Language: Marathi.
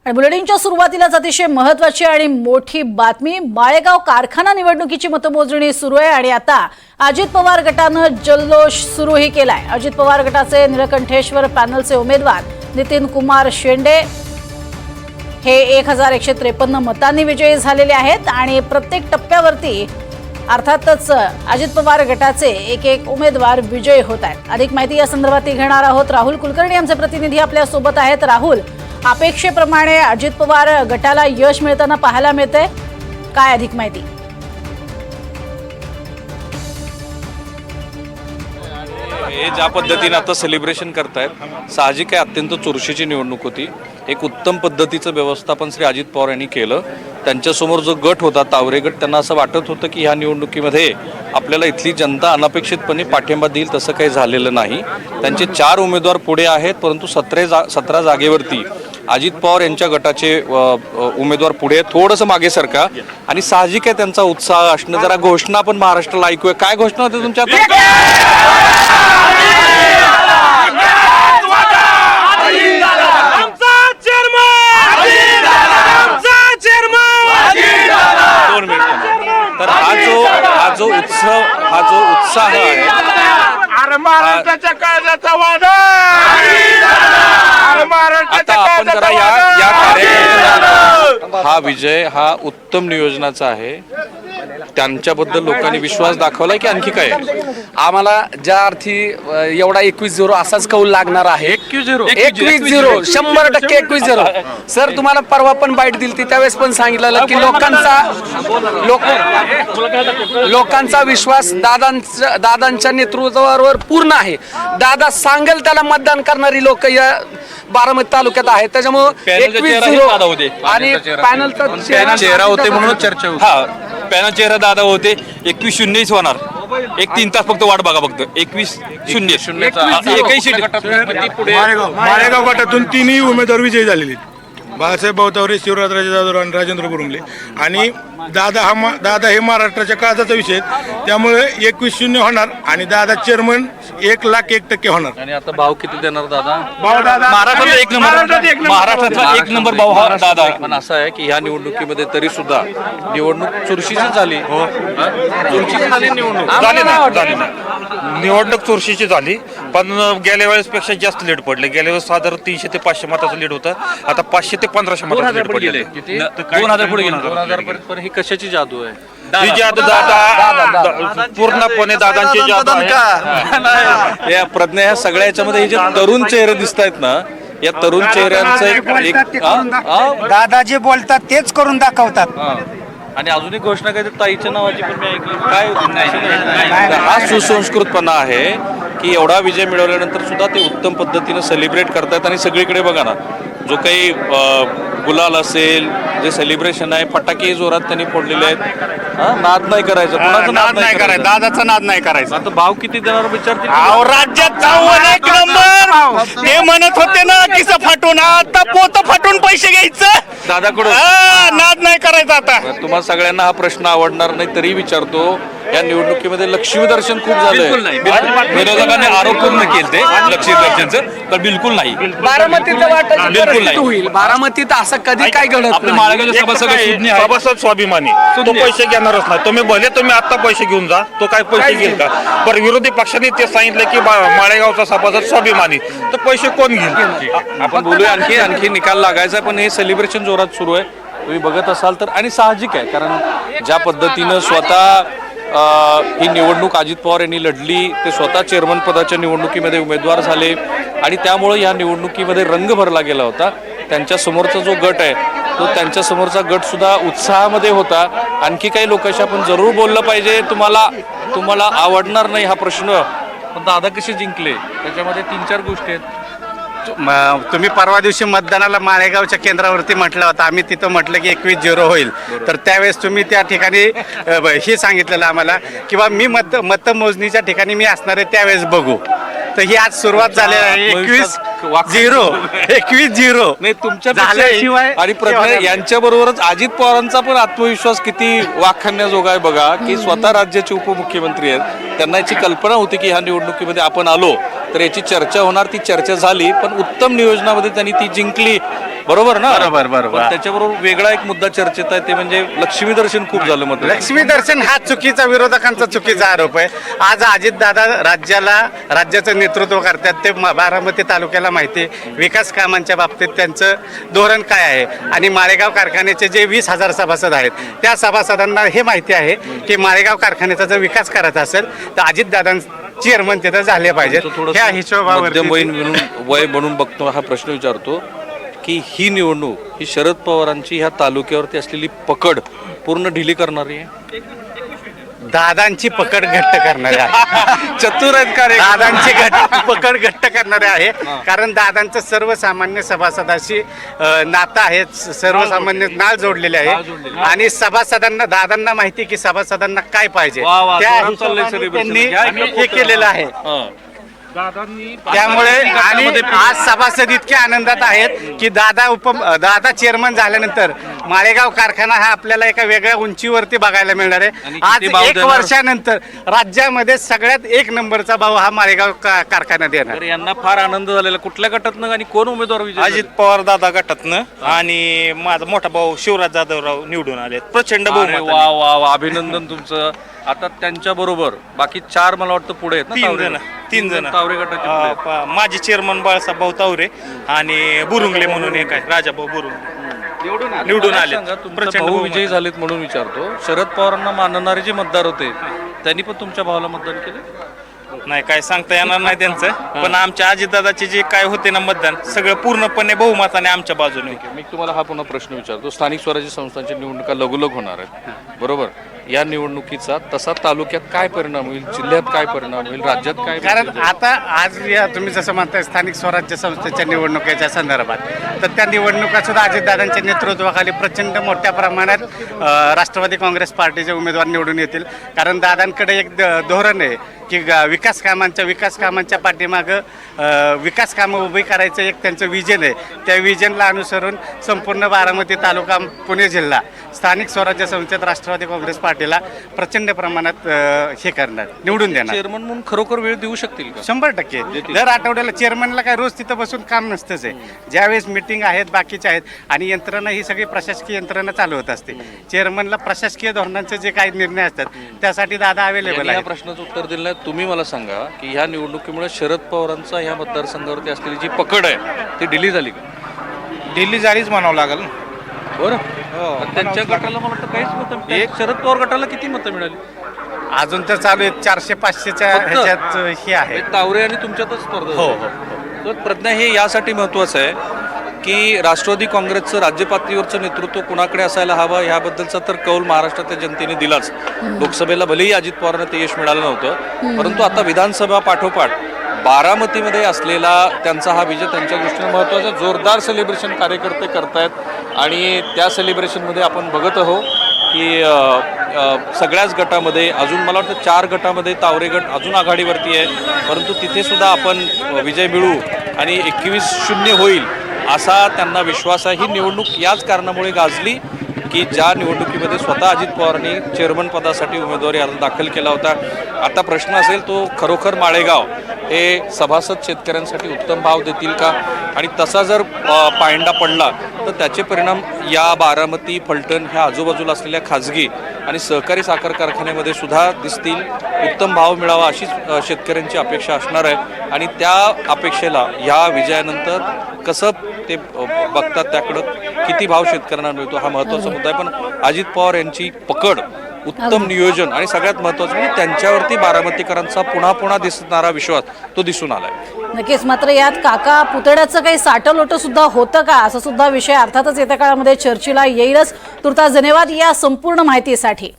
आणि बुलेटिनच्या सुरुवातीलाच अतिशय महत्त्वाची आणि मोठी बातमी, माळेगाव कारखाना निवडणुकीची मतमोजणी सुरू आहे आणि आता अजित पवार गटानं जल्लोष सुरूही केलाय। अजित पवार गटाचे निळकंठेश्वर पॅनलचे उमेदवार नितीन कुमार शेंडे हे 1153 मतांनी विजयी झालेले आहेत आणि प्रत्येक टप्प्यावरती अर्थातच अजित पवार गटाचे एक उमेदवार विजयी होत आहेत। अधिक माहिती या संदर्भात घेणार आहोत। राहुल कुलकर्णी आमचे प्रतिनिधी आपल्या सोबत आहेत। राहुल, अपेक्षेप्रमाणे अजित पवार गटाला यश मिळताना पाहायला मिळते, काय अधिक माहिती? हे ज्या पद्धतीने आता सेलिब्रेशन करतायत, साहजिक आहे अत्यंत चुरशीची निवडणूक होती। एक उत्तम पद्धतीचं व्यवस्थापन श्री अजित पवार यांनी केलं। त्यांच्यासमोर जो गट होता तावरे गट, त्यांना असं वाटत होतं की ह्या निवडणुकीमध्ये आपल्याला इथली जनता अनपेक्षितपणे पाठिंबा देईल, तसं काही झालेलं नाही। त्यांचे 4 उमेदवार पुढे आहेत, परंतु 17 जागेवरती अजित पवार यांच्या गटाचे उमेदवार पुढे थोडंसं मागे सरका आणि साहजिक आहे त्यांचा उत्साह असणं। जरा घोषणा आपण महाराष्ट्राला ऐकूया, काय घोषणा होते तुमच्या? तर हा जो उत्साह आहे, महाराष्ट्राच्या काळजाचा वादा, आता आपण जरा या कार्यक्रमाचा हा विजय हा उत्तम नियोजनाचा आहे, त्यांच्याबद्दल लोकांनी विश्वास दाखवलाय की आणखी काय? आम्हाला ज्या अर्थी एवढा 21-0 असाच कौल लागणार आहे। 21-0 100% 21-0 सर, तुम्हाला परवा पण बाईट दिली त्यावेळेस पण सांगितलेलं की लोकांचा विश्वास दादांच्या नेतृत्वावर पूर्ण आहे। दादा सांगेल त्याला मतदान करणारी लोक या बारामती तालुक्यात आहेत। त्याच्यामुळे 21-0 आणि पॅनलचा चेहरा होते म्हणून चर्चा होती। पॅनल चेहरा दादा होते। 21-0 होणार, 1-3 तास फक्त वाट बघा, फक्त 21-0 माळेगाव गटातून 3ही उमेदवार विजयी झालेले आहेत। बाळासाहेब बावतावरे, शिवराजराजे जाधव आणि राजेंद्र गुरुंगले। आणि दादा हे महाराष्ट्राच्या काळजाचा विषय, त्यामुळे 21-0 होणार आणि दादा चेअरमन 1,01,000% होणार। आणि आता भाव किती देणार दादा? महाराष्ट्रातला एक नंबर भाऊ हा दादा आहे। पण असं आहे की ह्या निवडणुकीमध्ये तरी सुद्धा निवडणूक चुरशीची झाली, चुरशीची झाली निवडणूक चुरशीची झाली, पण गेल्या वेळेस पेक्षा जास्त लीड पडले। गेल्या वेळेस साधारण 300 ते 500 मताचं लीड होतं, आता 500 ते 1500 मताचं लीड पडले। 2000 पुढे गेले, 2000 पर्यंत। पण ही कशाची जादू आहे? ही जादू दादा पूर्णपणे दादांची जादू आहे। या प्रज्ञा, ह्या सगळ्या याच्यामध्ये हे जे तरुण चेहरे दिसत आहेत ना, या तरुण चेहऱ्यांचं एक दादा जे बोलतात तेच करून दाखवतात। आणि अजून एक घोषणा काय, ताईच्या नावाची पण मी ऐकली, काय हा सुसंस्कृतपणा आहे की एवढा विजय मिळवल्यानंतर सुद्धा ते उत्तम पद्धतीनं सेलिब्रेट करतात। आणि सगळीकडे बघा ना, जो काही गुलाल असेल, जे सेलिब्रेशन आहे, फटाके जोरात त्यांनी फोडलेले आहेत। नाद नाही करायचं, कोणाचं नाद नाही करायचं, दादाचा नाद नाही करायचा। आता भाव किती देणार विचारतील? राज्यात एक नंबर ते म्हणत होते ना, किस फाटून आता पोत फाटून पैसे घ्यायचं, दादाकडून नाद नाही करायचा। आता तुम्हाला सगळ्यांना हा प्रश्न आवडणार नाही तरी विचारतो, या निवडणुकीमध्ये लक्ष्मी दर्शन खूप झालंय। विरोधकांनी आरोप पूर्ण केले ते लक्ष्मी दर्शनचं, तर बिलकुल नाही, बारामतीचं वाटत होईल। बारामतीत असं कधी काय घडत आपल्या माळेगावच्या सभासद स्वाभिमानी, तो पैसे घेणारच नाही। तुम्ही आता पैसे घेऊन जा, तो काय पैसे घेईल का? पण विरोधी पक्षाने ते सांगितलं की माळेगावचा सभासद स्वाभिमानी, तर पैसे कोण घेईल? आपण बोलूया, आणखी निकाल लागायचा, पण हे सेलिब्रेशन जोरात सुरू आहे, तुम्ही बघत असाल तर। आणि साहजिक आहे, कारण ज्या पद्धतीनं स्वतः ही निवडणूक अजित पवार यांनी लढली, ते स्वतः चेअरमन पदाच्या निवडणुकीमध्ये उमेदवार झाले आणि त्यामुळे या निवडणुकीमध्ये रंग भरला गेला होता। त्यांच्या समोरचा जो गट आहे, तो त्यांच्या समोरचा गट सुद्धा उत्साहामध्ये होता। आणखी काही लोकांशी आपण जरूर बोललं पाहिजे। तुम्हाला आवडणार नाही हा प्रश्न, पण दादा कसे जिंकले त्याच्यामध्ये 3-4 गोष्टी आहेत। तुम्ही परवा दिवशी मतदानाला माळेगावच्या केंद्रावरती म्हटलं होतं, आम्ही तिथं म्हटलं की 21-0 होईल, तर त्यावेळेस तुम्ही त्या ठिकाणी हे सांगितलेलं आम्हाला किंवा मी मतमोजणीच्या ठिकाणी मी असणार आहे त्यावेळेस बघू। तर ही आज सुरुवात झालेली आहे। झिरो 21-0 नाही तुमच्या झाल्याशिवाय आणि प्रज्ञा यांच्या बरोबरच अजित पवारांचा पण आत्मविश्वास किती वाखाणण्याजोगा आहे बघा, की स्वतः राज्याचे उपमुख्यमंत्री आहेत. त्यांना याची कल्पना होती की ह्या निवडणुकीमध्ये आपण आलो तर याची चर्चा होणार. ती चर्चा झाली, पण उत्तम नियोजनामध्ये त्यांनी ती जिंकली. बरोबर ना? बरोबर. पण त्याच्याबरोबर वेगळा एक मुद्दा चर्चेत आहे, ते म्हणजे लक्ष्मी दर्शन खूप झालं मत. लक्ष्मी दर्शन हा चुकीचा, विरोधकांचा चुकीचा आरोप आहे. आज अजितदादा राज्याचं नेतृत्व करतात. ते बारामती तालुक्याला माहिती आहे विकास कामांच्या बाबतीत त्यांचं धोरण काय आहे. आणि माळेगाव कारखान्याचे जे 20,000 सभासद आहेत त्या सभासदांना हे माहिती आहे की माळेगाव कारखान्याचा जर विकास करायचा असेल तर अजितदादां चेअरमन तिथं झाले पाहिजेत. ह्या हिशोबावर वय म्हणून बघतो हा प्रश्न विचारतो की ही निवडणूक ही शरद पवारांची ह्या तालुक्यावरती असलेली पकड पूर्ण ढिली करणारी आहे. दादांची पकड घट्ट करणारे आहे. चतुर आहेत का रे? दादांची पकड घट्ट करणारे आहे. कारण दादांचं सर्वसामान्य सभासदाशी नातं आहे, सर्वसामान्य नाळ जोडलेले आहे. आणि सभासदांना, दादांना माहिती की सभासदांना काय पाहिजे वा, वा, त्या जोरात चाललंय हिशोबाने celebration. त्यांनी हे केलेलं आहे. हं. त्यामुळे आणि आज सभासद इतके आनंदात आहेत की दादा चेअरमन झाल्यानंतर माळेगाव कारखाना हा आपल्याला एका वेगळ्या उंचीवरती बघायला मिळणार आहे. आणि आज किती भाव 1 देणार? वर्षानंतर राज्यामध्ये सगळ्यात 1 नंबरचा भाव हा माळेगाव कारखाना देणार. तर यांना फार आनंद झालेला. कुठल्या गटातनं आणि कोण उमेदवार विजयी झाले? अजित पवार दादा गटातनं आणि माझा मोठा भाऊ शिवराज जाधवराव निवडून आले प्रचंड अरे बहुमताने. वा वा वा, अभिनंदन तुमचं. आता त्यांच्या बरोबर बाकी 4 मला वाटतं पुढे आहेत ना? 3 जण तावरे गटाचे पुढे आहेत. माजी चेअरमन बाळासाहेब भाऊ तावरे आणि बुरुंगले म्हणून एक आहे राजाभाऊ बुरुंगले निवडून मला आले. सांगा, तुमचे प्रचंड भाऊ बहुमत. विजयी झालेत म्हणून विचारतो. शरद पवारांना मानणारे जे मतदार होते त्यांनी पण तुमच्या भावाला मतदान केलं? नाही काय सांगता येणार नाही त्यांचं, पण आमच्या अजितदादाचे जे काय होते ना मतदान सगळं पूर्णपणे बहुमताने आमच्या बाजूने. मी तुम्हाला हा पुन्हा प्रश्न विचारतो. स्थानिक स्वराज्य संस्थांच्या निवडणुका लगोलग होणार आहेत, बरोबर? या निवडणुकीचा तसा तालुक्यात काय परिणाम होईल, जिल्ह्यात काय परिणाम होईल, राज्यात काय? कारण आता आज या तुम्ही जसं म्हणताय स्थानिक स्वराज्य संस्थेच्या निवडणुकीच्या संदर्भात, तर त्या निवडणुका सुद्धा अजितदादांच्या नेतृत्वाखाली प्रचंड मोठ्या प्रमाणात राष्ट्रवादी काँग्रेस पार्टीचे उमेदवार निवडून येतील. कारण दादांकडे एक धोरण आहे की विकास कामांच्या पाठीमागं विकास कामं उभी करायचं एक त्यांचं विजन आहे. त्या विजनला अनुसरून संपूर्ण बारामती तालुका, पुणे जिल्हा स्थानिक स्वराज्य संस्थेत राष्ट्रवादी काँग्रेस पार्टीला प्रचंड प्रमाणात हे करणार, निवडून देणार. चेअरमन म्हणून खरोखर वेळ देऊ शकतील का? 100% दर आठवड्याला चेअरमनला काय रोज तिथं बसून काम नसतंच आहे. ज्यावेळेस मिटिंग आहेत बाकीच्या आहेत आणि यंत्रणा ही सगळी प्रशासकीय यंत्रणा चालू होत असते. चेअरमनला प्रशासकीय धोरणांचे जे काही निर्णय असतात त्यासाठी दादा अवेलेबल या आहे. प्रश्नाचं उत्तर दिलं नाही. तुम्ही मला सांगा की ह्या निवडणुकीमुळे शरद पवारांचा ह्या मतदारसंघावरती असलेली जी पकड आहे ती ढिली झाली का? दिल्ली जारीच म्हणावं लागेल. बरं. पण त्यांच्या गटाला मला वाटतं काहीच मतं. एक शरद पवार गटाला किती मतं मिळाली? अजून तर चालू आहे 400-500च्या फक्त? ह्याच्यात हे आहे. तावरे आणि तुमच्यातच स्पर्धा हो झाली. तर प्रज्ञा, हे यासाठी महत्त्वाचं आहे की राष्ट्रवादी काँग्रेसचं राज्य पातळीवरचं नेतृत्व कुणाकडे असायला हवं ह्याबद्दलचा तर कौल महाराष्ट्रातल्या जनतेने दिलाच. लोकसभेला भलेही अजित पवारांना ते यश मिळालं नव्हतं, परंतु आता विधानसभा पाठोपाठ बारामतीमध्ये असलेला त्यांचा हा विजय त्यांच्या दृष्टीने महत्त्वाचा. जोरदार सेलिब्रेशन कार्यकर्ते करतायत आणि त्या सेलिब्रेशनमध्ये आपण बघत आहोत की सगळ्याच गटामध्ये अजून मला वाटतं 4 गटामध्ये तावरे गट अजून आघाडीवरती आहे, परंतु तिथे सुद्धा आपण विजय मिळू आणि 21-0 होईल असा त्यांना विश्वास आहे. ही निवडणूक याच कारणामुळे गाजली की ज्या निवडणुकीमध्ये स्वतः अजित पवारांनी चेअरमन पदासाठी उमेदवारी अर्ज दाखल केला होता. आता प्रश्न असेल तो खरोखर माळेगाव हे सभासद शेतकऱ्यांसाठी उत्तम भाव देतील का? आणि तसा जर पायंडा पडला तर त्याचे परिणाम या बारामती, फलटण ह्या आजूबाजूला असलेल्या खाजगी आणि सहकारी साखर कारखान्यामध्ये सुद्धा दिसतील. उत्तम भाव मिळावा अशीच शेतकऱ्यांची अपेक्षा असणार आहे आणि त्या अपेक्षेला ह्या विजयानंतर कसं ते बघतात, त्याकडं किती भाव शेतकऱ्यांना मिळतो हा महत्त्वाचा मुद्दा आहे. पण अजित पवार यांची पकड, उत्तम नियोजन आणि सगळ्यात महत्त्वाचं म्हणजे त्यांच्यावरती बारामतीकरांचा पुन्हा पुन्हा दिसणारा विश्वास तो दिसून आलाय. नक्कीच. मात्र यात काका पुतळ्याचं काही साठलोटं सुद्धा होतं का, असा सुद्धा विषय अर्थातच येत्या काळामध्ये चर्चेला येईलच. तुर्तास धन्यवाद या संपूर्ण माहितीसाठी.